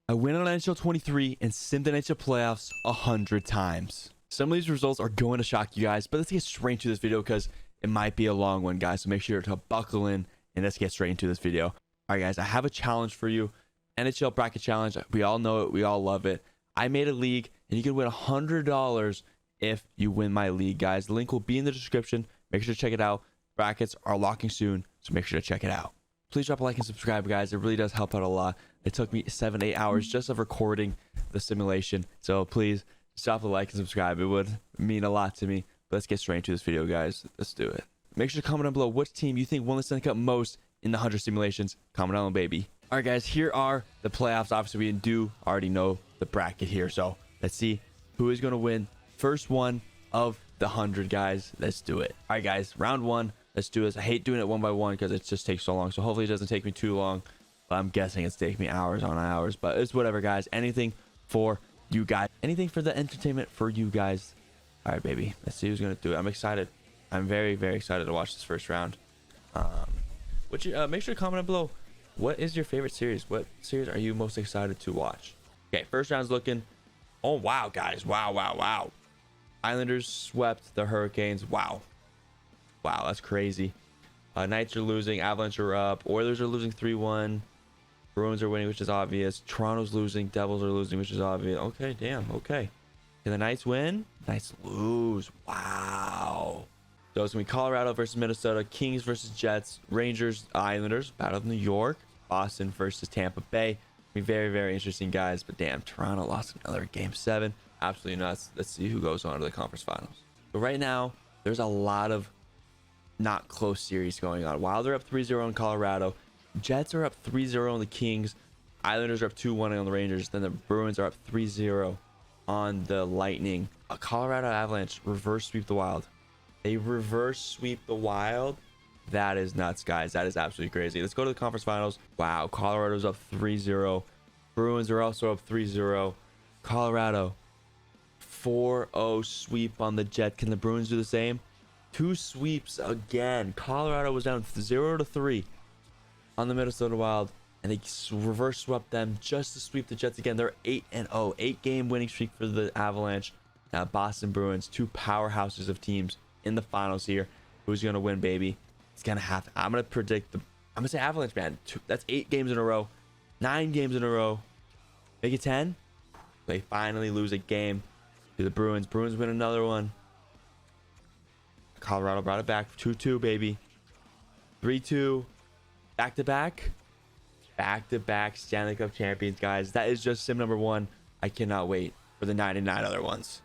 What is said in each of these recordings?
I win on NHL 23 and sim the NHL playoffs 100 times. Some of these results are going to shock you guys, but let's get straight into this video because it might be a long one, guys. So make sure to buckle in and let's get straight into this video. All right, guys, I have a challenge for you. NHL bracket challenge. We all know it. We all love it. I made a league and you can win $100 if you win my league, guys. The link will be in the description. Make sure to check it out. Brackets are locking soon, so make sure to check it out. Please drop a like and subscribe, guys. It really does help out a lot. It took me 7-8 hours just of recording the simulation, so please drop a like and subscribe. It would mean a lot to me. But let's get straight into this video, guys. Let's do it. Make sure to comment down below which team you think won the Stanley Cup most in the 100 simulations. Comment down, baby. All right, guys, here are the playoffs. Obviously, we do already know the bracket here, so let's see who is going to win first one of the 100, guys. Let's do it. All right, guys, round one. Let's do this. I hate doing it one by one because it just takes so long, so hopefully it doesn't take me too long, but I'm guessing it's taking me hours on hours, but it's whatever, guys. Anything for you guys, anything for the entertainment for you guys. All right, baby, let's see who's going to do it. I'm excited. I'm very, very excited to watch this first round. Make sure to comment down below, what is your favorite series? What series are you most excited to watch? Okay, first round's looking. Oh, wow, guys. Wow. Islanders swept the Hurricanes. Wow, that's crazy. Knights are losing. Avalanche are up. Oilers are losing 3-1. Bruins are winning, which is obvious. Toronto's losing. Devils are losing, which is obvious. Okay, damn. Okay. Can the Knights win? Knights lose. Wow. So it's going to be Colorado versus Minnesota. Kings versus Jets. Rangers, Islanders. Battle of New York. Boston versus Tampa Bay. Be very, very interesting, guys. But damn, Toronto lost another game 7. Absolutely nuts. Let's see who goes on to the conference finals. But right now, there's a lot of not close series going on. While they're up 3-0 in Colorado, Jets are up 3-0 on the Kings. Islanders are up 2-1 on the Rangers. Then the Bruins are up 3-0 on the Lightning. A Colorado Avalanche reverse sweep the Wild. They reverse sweep the Wild. That is nuts, guys. That is absolutely crazy. Let's go to the conference finals. Wow, Colorado's up 3-0. Bruins are also up 3-0. Colorado 4-0 sweep on the Jet. Can the Bruins do the same? 2 sweeps again. Colorado was down 0-3 on the Minnesota Wild, and they reverse swept them just to sweep the Jets again. They're 8-0, 8-game winning streak for the Avalanche. Now Boston Bruins, 2 powerhouses of teams in the finals here. Who's gonna win, baby? It's gonna happen. I'm gonna say Avalanche, man. That's 8 games in a row, 9 games in a row. Make it 10. They finally lose a game to the Bruins. Bruins win another one. Colorado brought it back. 2-2, baby. 3-2. Back-to-back Stanley Cup champions, guys. That is just sim number 1. I cannot wait for the 99 other ones.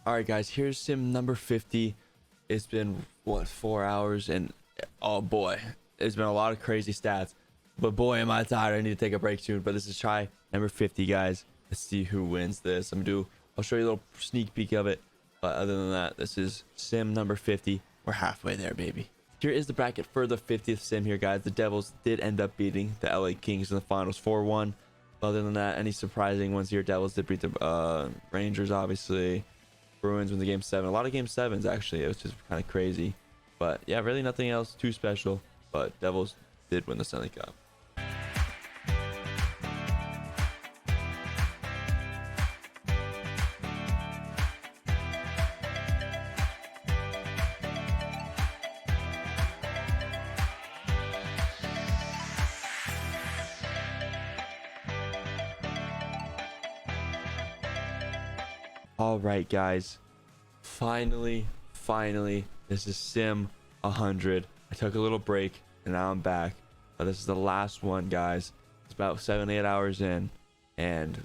All right, guys, here's sim number 50. It's been what, 4 hours, and oh boy, it's been a lot of crazy stats, but boy am I tired. I need to take a break soon. But this is try number 50, guys. Let's see who wins this. I'll show you a little sneak peek of it, but other than that, this is sim number 50. We're halfway there, baby. Here is the bracket for the 50th sim here, guys. The Devils did end up beating the LA Kings in the finals 4-1. Other than that, any surprising ones here? Devils did beat the Rangers, obviously. Bruins win the game 7. A lot of game 7s, actually. It was just kind of crazy. But yeah, really nothing else too special. But Devils did win the Stanley Cup. All right, guys, finally, this is sim 100. I took a little break and now I'm back. This is the last one, guys. It's about 7-8 hours in, and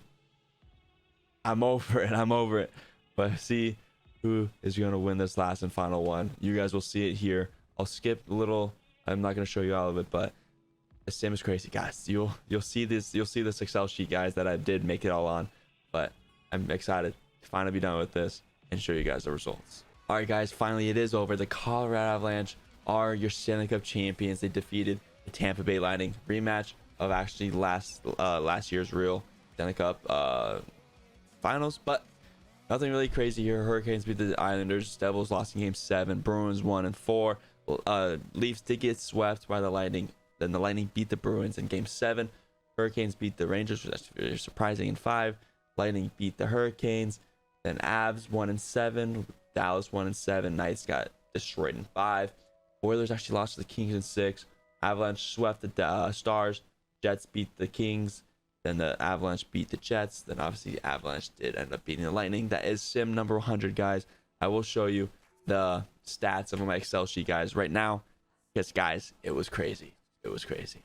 I'm over it. I'm over it. But see who is going to win this last and final one. You guys will see it here. I'll skip a little. I'm not going to show you all of it, but the sim is crazy, guys. You'll see this. You'll see this Excel sheet, guys, that I did make it all on. But I'm excited to finally be done with this and show you guys the results. All right, guys. Finally, it is over. The Colorado Avalanche are your Stanley Cup champions. They defeated the Tampa Bay Lightning. Rematch of actually last year's real Stanley Cup finals, but nothing really crazy here. Hurricanes beat the Islanders. Devils lost in game 7. Bruins 1-4. Leafs did get swept by the Lightning. Then the Lightning beat the Bruins in game 7. Hurricanes beat the Rangers, which is very surprising, in 5. Lightning beat the Hurricanes. Then Avs 1-7. Dallas 1-7. Knights got destroyed in 5. Oilers actually lost to the Kings in 6. Avalanche swept the Stars. Jets beat the Kings. Then the Avalanche beat the Jets. Then obviously the Avalanche did end up beating the Lightning. That is sim number 100, guys. I will show you the stats of my Excel sheet, guys, right now. Yes, guys, it was crazy. It was crazy.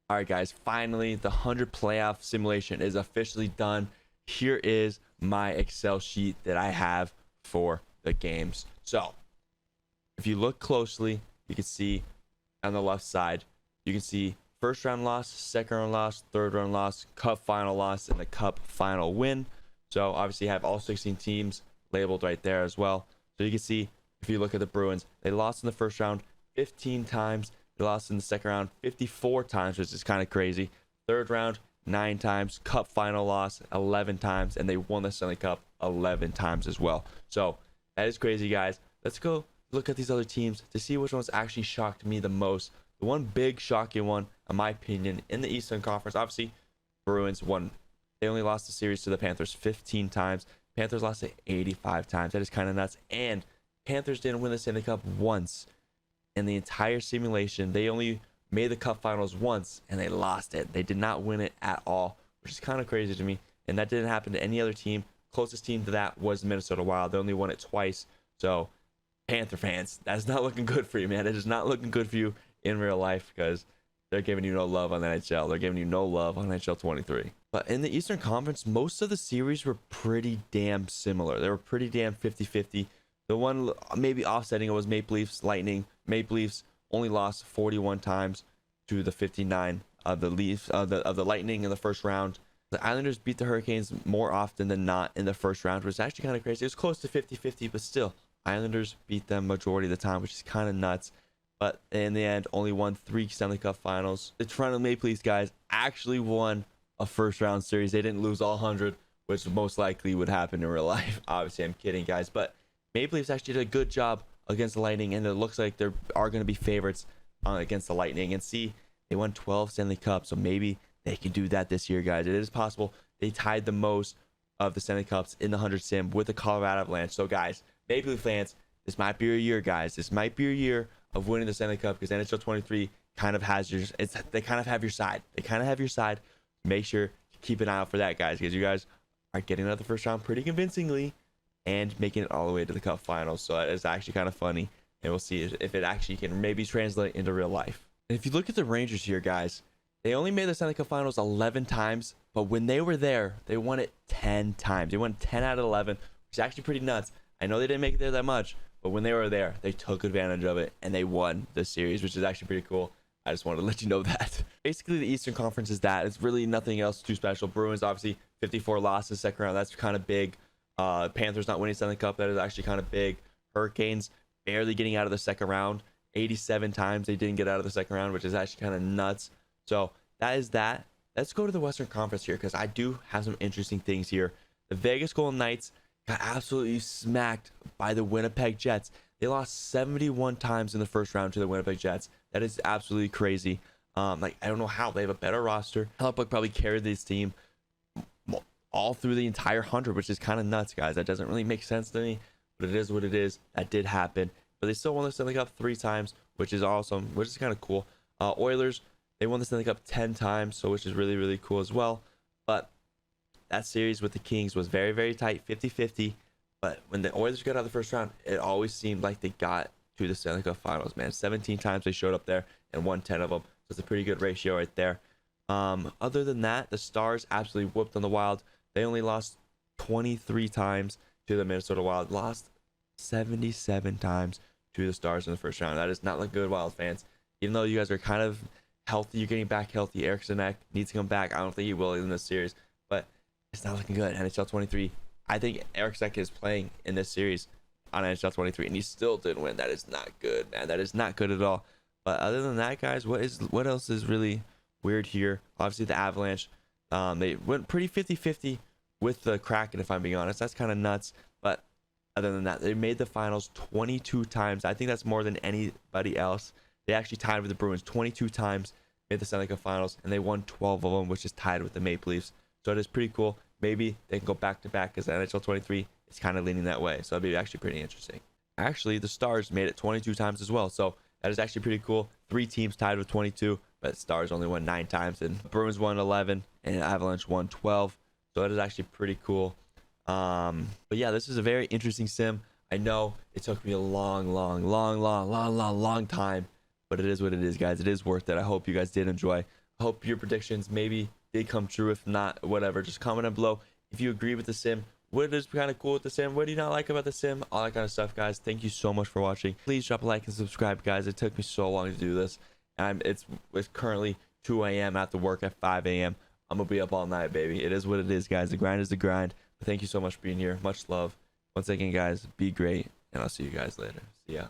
All right, guys, finally the 100 playoff simulation is officially done. Here is my Excel sheet that I have for the games. So if you look closely, you can see on the left side, you can see first round loss, second round loss, third round loss, cup final loss, and the cup final win. So obviously you have all 16 teams labeled right there as well. So you can see, if you look at the Bruins, they lost in the first round 15 times. They lost in the second round 54 times, which is kind of crazy. Third round 9 times, cup final loss 11 times, and they won the Stanley Cup 11 times as well. So that is crazy, guys. Let's go look at these other teams to see which ones actually shocked me the most. The one big shocking one, in my opinion, in the Eastern Conference, obviously, Bruins won. They only lost the series to the Panthers 15 times. Panthers lost it 85 times. That is kind of nuts. And Panthers didn't win the Stanley Cup once in the entire simulation. They only made the cup finals once, and they lost it. They did not win it at all, which is kind of crazy to me. And that didn't happen to any other team. Closest team to that was the Minnesota Wild. They only won it twice. So, Panther fans, that's not looking good for you, man. It is not looking good for you in real life, because they're giving you no love on the NHL. They're giving you no love on NHL 23. But in the Eastern Conference, most of the series were pretty damn similar. They were pretty damn 50-50. The one maybe offsetting it was Maple Leafs Lightning. Maple Leafs only lost 41 times to the 59 of the Leafs of the Lightning in the first round. The Islanders beat the Hurricanes more often than not in the first round, which is actually kind of crazy. It was close to 50-50, but still, Islanders beat them majority of the time, which is kind of nuts. But in the end, only won 3 Stanley Cup finals. The Toronto Maple Leafs, guys, actually won a first round series. They didn't lose all 100, which most likely would happen in real life. Obviously, I'm kidding, guys. But Maple Leafs actually did a good job against the Lightning, and it looks like they are going to be favorites against the Lightning. And see, they won 12 Stanley Cups, so maybe they can do that this year, guys. It is possible. They tied the most of the Stanley Cups in the 100 sim with the Colorado Avalanche. So, guys, Maple Leaf fans, this might be your year, guys. This might be your year of winning the Stanley Cup, because NHL 23 kind of has your, they kind of have your side. They kind of have your side. Make sure to keep an eye out for that, guys, because you guys are getting out of the first round pretty convincingly and making it all the way to the Cup finals. So it's actually kind of funny, and we'll see if it actually can maybe translate into real life. And if you look at the Rangers here, guys, they only made the Stanley Cup finals 11 times, but when they were there, they won it 10 times. They won 10 out of 11, which is actually pretty nuts. I know they didn't make it there that much, but when they were there, they took advantage of it, and they won the series, which is actually pretty cool. I just wanted to let you know that. Basically, the Eastern Conference is that. It's really nothing else too special. Bruins, obviously, 54 losses second round. That's kind of big. Panthers not winning Stanley Cup. That is actually kind of big. Hurricanes barely getting out of the second round. 87 times they didn't get out of the second round, which is actually kind of nuts. So that is that. Let's go to the Western Conference here, because I do have some interesting things here. The Vegas Golden Knights got absolutely smacked by the Winnipeg Jets. They lost 71 times in the first round to the Winnipeg Jets. That is absolutely crazy. I don't know how. They have a better roster. Hellebuck probably carried this team all through the entire 100, which is kind of nuts, guys. That doesn't really make sense to me, but it is what it is. That did happen. But they still won the Stanley Cup 3 times, which is awesome, which is kind of cool. Oilers, they won the Stanley Cup 10 times, so which is really, really cool as well. But that series with the Kings was very, very tight, 50-50. But when the Oilers got out of the first round, it always seemed like they got to the Stanley Cup finals, man. 17 times they showed up there and won 10 of them. So it's a pretty good ratio right there. Other than that, the Stars absolutely whooped on the Wild. They only lost 23 times to the Minnesota Wild, lost 77 times to the Stars in the first round. That is not looking good, Wild fans. Even though you guys are kind of healthy, you're getting back healthy. Eriksson needs to come back. I don't think he will in this series, but it's not looking good. NHL 23. I think Eriksson is playing in this series on NHL 23, and he still didn't win. That is not good, man. That is not good at all. But other than that, guys, what else is really weird here? Obviously, the Avalanche. They went pretty 50-50 with the Kraken, if I'm being honest. That's kind of nuts. But other than that, they made the finals 22 times. I think that's more than anybody else. They actually tied with the Bruins 22 times, made the Stanley Cup finals, and they won 12 of them, which is tied with the Maple Leafs. So it is pretty cool. Maybe they can go back to back, because the NHL 23 is kind of leaning that way. So it'd be actually pretty interesting. Actually, the Stars made it 22 times as well. So that is actually pretty cool. 3 teams tied with 22, but Stars only won 9 times, and Bruins won 11, and Avalanche won 12. So that is actually pretty cool. But yeah, this is a very interesting sim. I know it took me a long time, but it is what it is, guys. It is worth it. I hope you guys did enjoy. I hope your predictions maybe did come true. If not, whatever, just comment down below if you agree with the sim. What is kind of cool with the sim? What do you not like about the sim? All that kind of stuff, guys. Thank you so much for watching. Please drop a like and subscribe, guys. It took me so long to do this. And it's currently 2 a.m. after work at 5 a.m. I'm gonna be up all night, baby. It is what it is, guys. The grind is the grind. But thank you so much for being here. Much love. Once again, guys, be great, and I'll see you guys later. See ya.